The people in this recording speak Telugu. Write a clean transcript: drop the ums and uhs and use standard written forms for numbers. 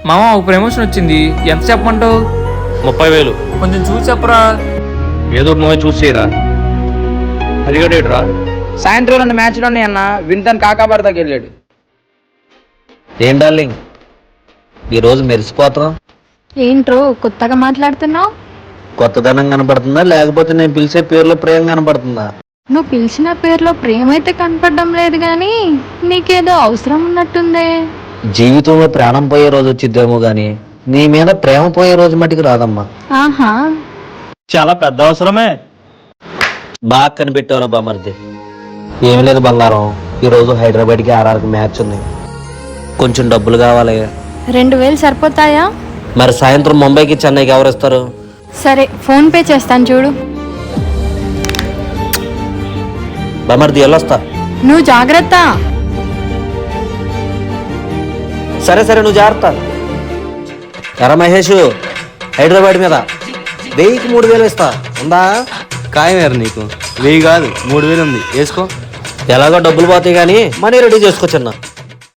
మామ ఒక ప్రమోషన్ వచ్చింది, ఎంత చెప్పమంటావు? 30,000. కొంచెం చూసి చెప్పరా. ఏదో మూవీ చూసేరా. అది రా. సాయంత్రం 2 మ్యాచ్లు ఉన్నాయన్న, వింటన్ కాకాబార్దాకి వెళ్ళాడు. ఏం డార్లింగ్ ఈరోజు మెరిసిపోతాం? ఏంట్రో కొత్తగా మాట్లాడుతున్నావు? కొత్తదనం కనపడుతుందా లేకపోతే నేను పిలిచే పేరులో ప్రేమ కనపడుతుందా? నువ్వు పిలిచిన పేరులో ప్రేమ అయితే కనపడడం లేదు గాని నీకేదో అవసరం ఉన్నట్టుందే. జీవితంలో ప్రాణం పోయే రోజు వచ్చిద్దేమో గాని నీ మీద ప్రేమ పోయే రోజు మటుకు రాదమ్మా. ఆహా, చాలా పెద్ద అవసరమే. బాగా కనిపెట్టావురా బామర్ది. ఏమి లేదు బంగారం, ఈరోజు హైదరాబాద్కి ఆర్ఆర్కి మ్యాచ్ ఉంది, కొంచెం డబ్బులు కావాలి. 2,000 సరిపోతాయా? మరి సాయంత్రం ముంబైకి చెన్నైకి ఎవరు ఇస్తారు? సరే, ఫోన్ పే చేస్తాను చూడు. బామర్ది వెళ్ళొస్తా. నువ్వు జాగ్రత్త. సరే సరే నువ్వు జాగ్రత్త. ఎరా మహేష్, హైదరాబాద్ మీద 1000కి 3,000 ఇస్తా, ఉందా? ఖాయం నీకు 1000 కాదు 3,000 ఉంది, వేసుకో. ఎలాగో డబ్బులు పోతాయి కానీ మనీ రెడీ చేసుకో చిన్న.